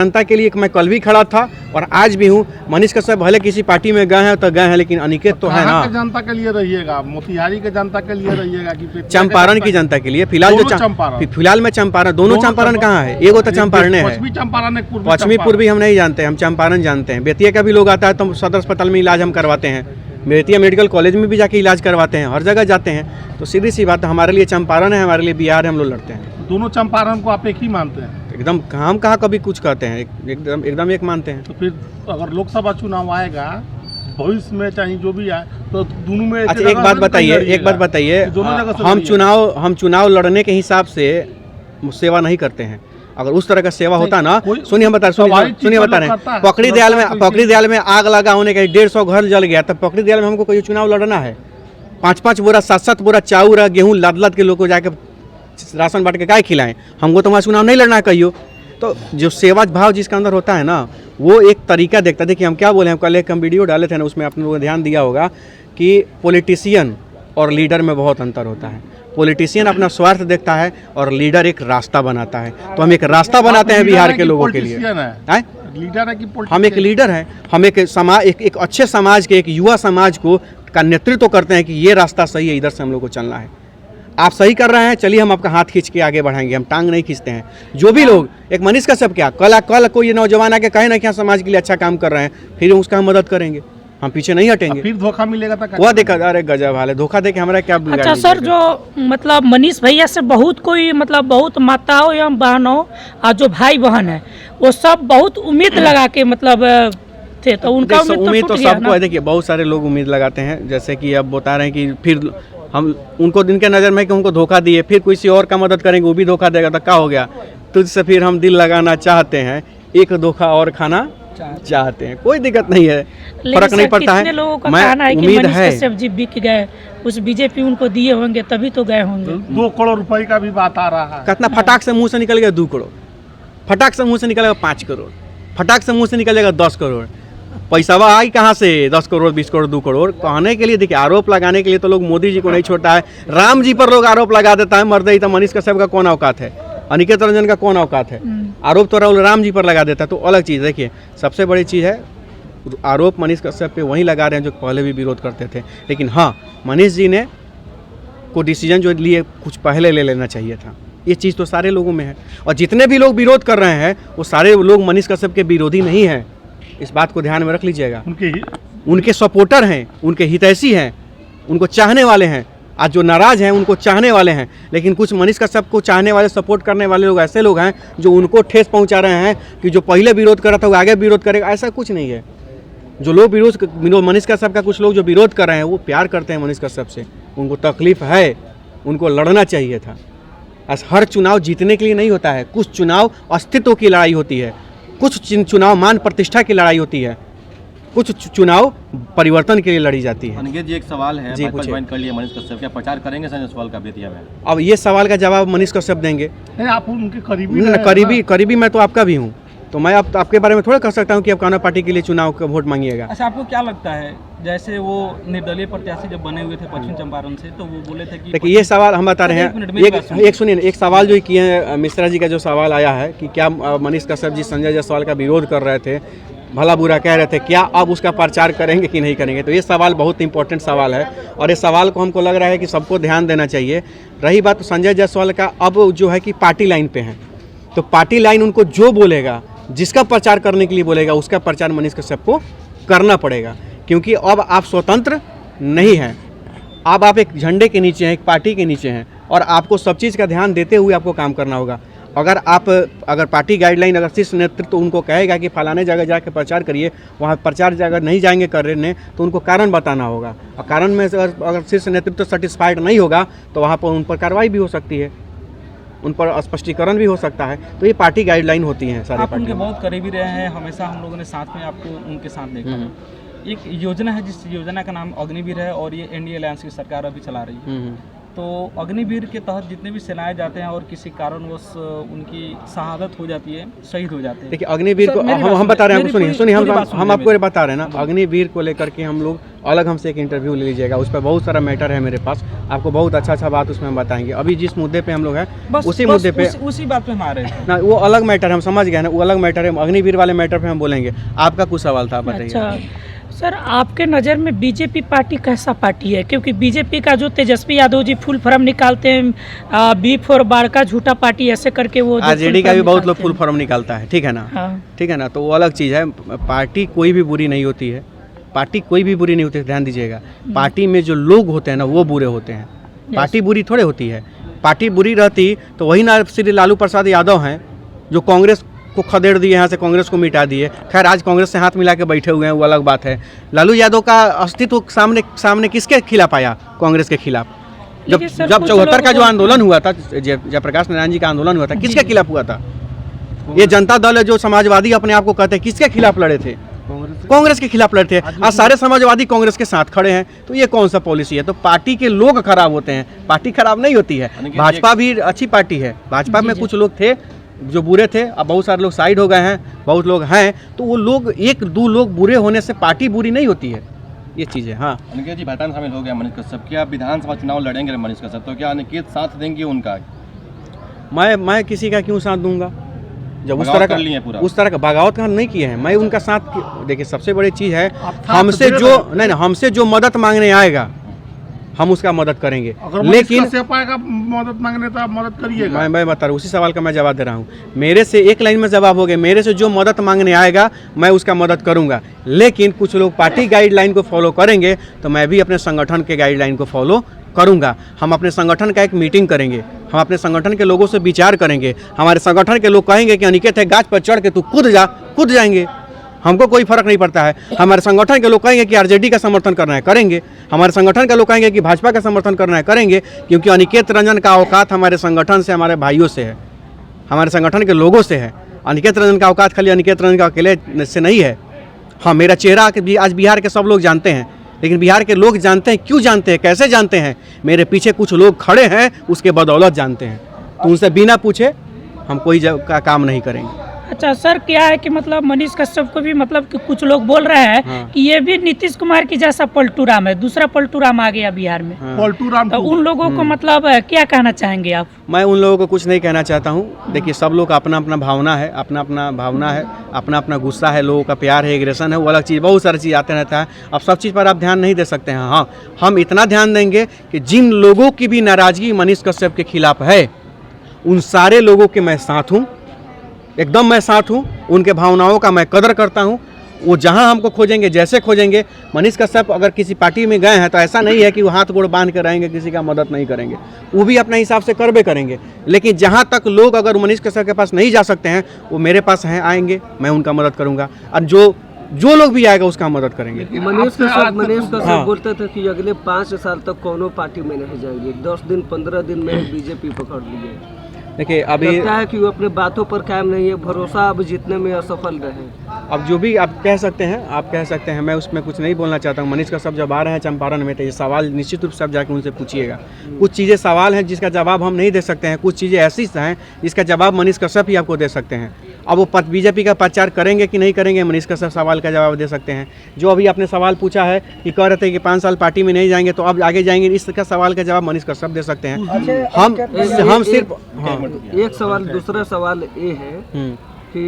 जनता के लिए मैं कल भी खड़ा था और आज भी हूँ। मनीष कश्यप भले किसी पार्टी में गए हैं तो गए हैं, लेकिन अनिकेत तो है ना। जनता के लिए रहिएगा, मोतिहारी के जनता के लिए रहिएगा कि चंपारण की जनता के लिए? फिलहाल जो फिलहाल में चंपारण, दोनों चंपारण कहाँ है? एगो तो चंपारण है, पश्चिमी पूर्वी हम नहीं जानते, हम चंपारण जानते हैं। बेतिया का भी लोग आता है तो सदर अस्पताल में इलाज हम करवाते हैं, बेतिया मेडिकल कॉलेज में भी जाके इलाज करवाते हैं, हर जगह जाते हैं। तो सीधी सी बात है, हमारे लिए चंपारण है, हमारे लिए बिहार है, हम लोग लड़ते हैं। दोनों चंपारण को आप एक ही मानते हैं? एकदम, हम कहाँ कभी कुछ कहते हैं, एकदम एक मानते हैं। तो फिर अगर लोकसभा चुनाव आएगा भविष्य में, चाहे जो भी आए, तो दोनों में अच्छा एक बात बताइए, हम चुनाव लड़ने के हिसाब से सेवा नहीं करते हैं। अगर उस तरह का सेवा होता ना, सुनिए हम बता रहे हैं, पकड़ी दयाल में आग लगा होने के 150 घर जल गया, तब पकड़ी दयाल में हमको कोई चुनाव लड़ना है? 5-5 बोरा 7-7 बोरा चाउर गेहूँ लाद के लोग को जाके राशन बांट के काय खिलाएं? हमको तो वहाँ चुनाव नहीं लड़ना है कहियो। तो जो सेवा भाव जिसका अंदर होता है ना, वो एक तरीका देखता है। देखिए हम क्या बोले, हम कल एक हम वीडियो डाले थे ना, उसमें आप लोगों ने ध्यान दिया होगा कि पॉलिटिशियन और लीडर में बहुत अंतर होता है। पॉलिटिशियन अपना स्वार्थ देखता है और लीडर एक रास्ता बनाता है। तो हम एक रास्ता बनाते हैं बिहार के लोगों के लिए। लीडर है कि हम एक लीडर हैं, हम एक समाज, एक अच्छे समाज के, एक युवा समाज को का नेतृत्व करते हैं कि ये रास्ता सही है, इधर से हम लोग को चलना है। आप सही कर रहे हैं, चलिए हम आपका हाथ खींच के आगे बढ़ाएंगे, हम टांग नहीं खींचते हैं। जो भी लोग, एक मनीष कश्यप क्या कल कोई नौजवान आके कहे ना कि समाज के लिए अच्छा काम कर रहे हैं, फिर उसका हम मदद करेंगे, हम पीछे नहीं हटेंगे। फिर धोखा मिलेगा तो वो देखा, अरे गजब हाल है, धोखा दे के हमारा क्या। अच्छा सर, जो मतलब मनीष भैया से बहुत कोई मतलब बहुत माताओं एवं बहनों और जो भाई बहन है वो सब बहुत उम्मीद लगा के मतलब थे, तो उनका उम्मीद तो सबको है। देखिए बहुत सारे लोग उम्मीद लगाते हैं, जैसे कि अब बता रहे हैं कि फिर हम उनको दिन के नज़र में कि उनको धोखा दिए, फिर किसी और का मदद करेंगे वो भी धोखा देगा, तो क्या हो गया? तुझसे फिर हम दिल लगाना चाहते हैं, एक धोखा और खाना चाहते हैं। कोई दिक्कत नहीं है, फर्क नहीं पड़ता है। लोगों का कहना है कि मनीष कश्यप जी बिक गए, कुछ बीजेपी उनको दिए होंगे तभी तो गए होंगे। 2 करोड़ रुपए का भी बात आ रहा है। कितना फटाक से मुंह से निकल गया 2 करोड़, फटाक से मुंह से निकलेगा 5 करोड़, फटाक से मुंह से निकलेगा 10 करोड़। पैसा आई कहाँ से? 10 करोड़ 20 करोड़ 2 करोड़ कहने के लिए। देखिए आरोप लगाने के लिए तो लोग मोदी जी को नहीं छोड़ता है, राम जी पर लोग आरोप लगा देता है, मर्द ही। तो मनीष कश्यप का कौन औकात है? अनिकेत रंजन का कौन औकात है? आरोप तो राहुल राम जी पर लगा देता है, तो अलग चीज़। देखिए सबसे बड़ी चीज़ है, आरोप मनीष कश्यप पे वहीं लगा रहे हैं जो पहले भी विरोध करते थे। लेकिन हाँ, मनीष जी ने को डिसीजन जो लिए कुछ पहले ले लेना चाहिए था। ये चीज़ तो सारे लोगों में है, और जितने भी लोग विरोध कर रहे हैं वो सारे लोग मनीष कश्यप के विरोधी नहीं हैं। इस बात को ध्यान में रख लीजिएगा। उनके सपोर्टर हैं, उनके हितैषी हैं, उनको चाहने वाले हैं। आज जो नाराज़ हैं उनको चाहने वाले हैं, लेकिन कुछ मनीष कश्यप को चाहने वाले, सपोर्ट करने वाले लोग ऐसे लोग हैं जो उनको ठेस पहुंचा रहे हैं कि जो पहले विरोध कर रहा था वो आगे विरोध करेगा। ऐसा कुछ नहीं है। जो लोग मनीष कश्यप का कुछ लोग जो विरोध कर रहे हैं वो प्यार करते हैं मनीष कश्यप से, उनको तकलीफ है, उनको लड़ना चाहिए था। हर चुनाव जीतने के लिए नहीं होता है, कुछ चुनाव अस्तित्व की लड़ाई होती है, कुछ चुनाव मान प्रतिष्ठा की लड़ाई होती है, कुछ चुनाव परिवर्तन के लिए लड़ी जाती है। अनिकेत जी एक सवाल है, जी ज्वाइन कर लिया मनीष कश्यप, क्या प्रचार करेंगे संजय जायसवाल का बेतिया में? अब ये सवाल का जवाब मनीष कश्यप देंगे। आप उनके करीबी मैं तो आपका भी हूँ, तो मैं आपके बारे में थोड़ा कह सकता हूँ कि आप कौन पार्टी के लिए चुनाव का वोट मांगिएगा। अच्छा, आपको क्या लगता है, जैसे वो निर्दलीय प्रत्याशी जब बने हुए थे पश्चिम चंपारण से, तो वो बोले थे कि देखिए ये सवाल हम बता रहे हैं, एक सुनिए, एक सवाल जो किए हैं मिश्रा जी का, जो सवाल आया है कि क्या मनीष कश्यप जी संजय जायसवाल का विरोध कर रहे थे, भला बुरा कह रहे थे, क्या अब उसका प्रचार करेंगे कि नहीं करेंगे? तो ये सवाल बहुत इंपॉर्टेंट सवाल है, और इस सवाल को हमको लग रहा है कि सबको ध्यान देना चाहिए। रही बात संजय जायसवाल का, अब जो है कि पार्टी लाइन पे हैं, तो पार्टी लाइन उनको जो बोलेगा, जिसका प्रचार करने के लिए बोलेगा, उसका प्रचार मनीष कश्यप को करना पड़ेगा। क्योंकि अब आप स्वतंत्र नहीं हैं, अब आप एक झंडे के नीचे हैं, एक पार्टी के नीचे हैं, और आपको सब चीज़ का ध्यान देते हुए आपको काम करना होगा। अगर पार्टी गाइडलाइन, अगर शीर्ष नेतृत्व उनको कहेगा कि फलाने जगह जाकर प्रचार करिए, वहाँ प्रचार जगह नहीं जाएंगे करने, तो उनको कारण बताना होगा, और कारण में अगर शीर्ष नेतृत्व सेटिस्फाइड नहीं होगा तो वहाँ पर उन पर कार्रवाई भी हो सकती है, उन पर स्पष्टीकरण भी हो सकता है। तो ये पार्टी गाइडलाइन होती हैं सारी पार्टी। उनके बहुत करीबी रहे हैं, हमेशा हम लोगों ने साथ में आपको उनके साथ देखा है। एक योजना है जिस योजना का नाम अग्निवीर है, और ये एनडीए अलायंस की सरकार अभी चला रही है। तो अग्निवीर के तहत जितने भी सेनाएं जाते हैं और किसी कारणवश उनकी शहादत हो जाती है, शहीद हो जाते हैं। देखिए अग्निवीर को हम बता रहे हैं, सुनिए हम आपको बता रहे हैं ना, अग्निवीर को लेकर के हम लोग अलग हमसे एक इंटरव्यू ले लीजिएगा, उस पर बहुत सारा मैटर है मेरे पास, आपको बहुत अच्छा बात उसमें हम बताएंगे। अभी जिस मुद्दे पे हम लोग हैं उसी मुद्दे पे उसी बात पे हम आ रहे हैं। ना, वो अलग मैटर हम समझ गए ना, वो अलग मैटर है, अग्निवीर वाले मैटर पे हम बोलेंगे। आपका कुछ सवाल था, बताइए। अच्छा सर, आपके नज़र में बीजेपी पार्टी कैसा पार्टी है? क्योंकि बीजेपी का जो तेजस्वी यादव जी फुल फॉर्म निकालते हैं, बी फॉर बार का झूठा पार्टी ऐसे करके वो आरजेडी का भी बहुत लोग फुल फॉर्म निकालता है, ठीक है ना, हाँ। ठीक है ना, तो वो अलग चीज़ है। पार्टी कोई भी बुरी नहीं होती है, पार्टी कोई भी बुरी नहीं होती है, ध्यान दीजिएगा। पार्टी में जो लोग होते हैं ना वो बुरे होते हैं, पार्टी बुरी थोड़े होती है। पार्टी बुरी रहती तो वही ना श्री लालू प्रसाद यादव हैं जो कांग्रेस को खदेड़ दिए, यहाँ से कांग्रेस को मिटा दिए। खैर आज कांग्रेस से हाथ मिला के बैठे हुए हैं, वो अलग बात है। लालू यादव का अस्तित्व सामने किसके खिलाफ आया? कांग्रेस के खिलाफ। जब 74 का जो आंदोलन हुआ था, जयप्रकाश नारायण जी का आंदोलन हुआ था, किसके खिलाफ हुआ था? ये जनता दल है जो समाजवादी अपने आप को कहते हैं, किसके खिलाफ लड़े थे? कांग्रेस के खिलाफ लड़ते हैं। आज सारे समाजवादी कांग्रेस के साथ खड़े हैं, तो ये कौन सा पॉलिसी है? तो पार्टी के लोग खराब होते हैं, पार्टी खराब नहीं होती है। भाजपा भी अच्छी पार्टी है, भाजपा में कुछ लोग थे जो बुरे थे, अब बहुत सारे लोग साइड हो गए हैं, बहुत लोग हैं, तो वो लोग एक दो लोग बुरे होने से पार्टी बुरी नहीं होती है, ये चीज़ है। हाँ, अनिकेत जी भाषण शामिल हो गया मनीष कश्यप, क्या विधानसभा चुनाव लड़ेंगे मनीष कश्यप, तो क्या अनिकेत साथ देंगे उनका? मैं किसी का क्यों साथ दूंगा? जब बगावत कर लिए हैं पूरा। उस तरह का बगावत का नहीं किए हैं, मैं उनका साथ। देखिए सबसे बड़ी चीज़ है, साथ हमसे दे जो रहे नहीं हमसे जो मदद मांगने आएगा हम उसका मदद करेंगे, अगर लेकिन कश्यप आएगा मदद मांगने तो आप मदद करिएगा। मैं बता रहा हूँ, उसी सवाल का मैं जवाब दे रहा हूँ। मेरे से एक लाइन में जवाब हो गया, मेरे से जो मदद मांगने आएगा मैं उसका मदद करूँगा, लेकिन कुछ लोग पार्टी गाइडलाइन को फॉलो करेंगे तो मैं भी अपने संगठन के गाइडलाइन को फॉलो करूँगा। हम अपने संगठन का एक मीटिंग करेंगे, हम अपने संगठन के लोगों से विचार करेंगे। हमारे संगठन के लोग कहेंगे कि अनिकेत है गाछ पर चढ़ के तू कूद जाएंगे, हमको कोई फर्क नहीं पड़ता है। हमारे संगठन के लोग कहेंगे कि आरजेडी का समर्थन करना है, करेंगे। हमारे संगठन के लोग कहेंगे कि भाजपा का समर्थन करना है, करेंगे, क्योंकि अनिकेत रंजन का औकात हमारे संगठन से, हमारे भाइयों से है, हमारे संगठन के लोगों से है। अनिकेत रंजन का औकात खाली अनिकेत रंजन का अकेले से नहीं है। हाँ, मेरा चेहरा आज बिहार के सब लोग जानते हैं, लेकिन बिहार के लोग जानते हैं, क्यों जानते हैं, कैसे जानते हैं? मेरे पीछे कुछ लोग खड़े हैं, उसके बदौलत जानते हैं। तो उनसे बिना पूछे हम कोई काम नहीं करेंगे। अच्छा सर, क्या है कि मतलब मनीष कश्यप को भी मतलब कि कुछ लोग बोल रहे हैं हाँ। कि ये भी नीतीश कुमार की जैसा पलटू राम है, दूसरा पलटू राम आ गया बिहार में। पलटू राम तो उन लोगों को मतलब क्या कहना चाहेंगे आप? मैं उन लोगों को कुछ नहीं कहना चाहता हूँ। देखिए सब लोग का अपना अपना भावना है, अपना अपना भावना है, अपना अपना गुस्सा है, लोगों का प्यार है, एग्रेशन है, वो अलग चीज़, बहुत सारी चीज़ आते रहता है। अब सब चीज़ पर आप ध्यान नहीं दे सकते हैं। हाँ, हम इतना ध्यान देंगे कि जिन लोगों की भी नाराज़गी मनीष कश्यप के खिलाफ है, उन सारे लोगों के मैं साथ हूँ, एकदम मैं साथ हूँ। उनके भावनाओं का मैं कदर करता हूँ। वो जहाँ हमको खोजेंगे, जैसे खोजेंगे। मनीष कश्यप अगर किसी पार्टी में गए हैं तो ऐसा नहीं है कि वो हाथ गोड़ बांध कर रहेंगे, किसी का मदद नहीं करेंगे, वो भी अपने हिसाब से करबे करेंगे। लेकिन जहाँ तक लोग अगर मनीष कश्यप के पास नहीं जा सकते हैं, वो मेरे पास हैं, आएंगे, मैं उनका मदद करूँगा। और जो लोग भी आएगा उसका हम मदद करेंगे। मनीष कश्यप बोलते थे कि अगले 5 साल तक कोनो पार्टी में नहीं जाएंगे, 10 दिन 15 दिन में बीजेपी पकड़ लिए। देखिए अभी लगता है कि वो अपने बातों पर कायम नहीं है, भरोसा अब जीतने में असफल रहे। अब जो भी आप कह सकते हैं, मैं उसमें कुछ नहीं बोलना चाहता हूँ। मनीष कश्यप जब आ रहे हैं चंपारण में तो ये सवाल निश्चित रूप से आप जाकर उनसे पूछिएगा। कुछ चीज़ें सवाल हैं जिसका जवाब हम नहीं दे सकते हैं, कुछ चीज़ें ऐसी हैं जिसका जवाब मनीष कश्यप ही आपको दे सकते हैं। अब वो बीजेपी का प्रचार करेंगे कि नहीं करेंगे, मनीष कश्यप सवाल का जवाब दे सकते हैं। जो अभी आपने सवाल पूछा है कि कह रहे थे कि 5 साल पार्टी में नहीं जाएंगे तो अब आगे जाएंगे, इसका सवाल का जवाब मनीष कश्यप दे सकते हैं। हम सिर्फ एक सवाल, दूसरा सवाल ये है कि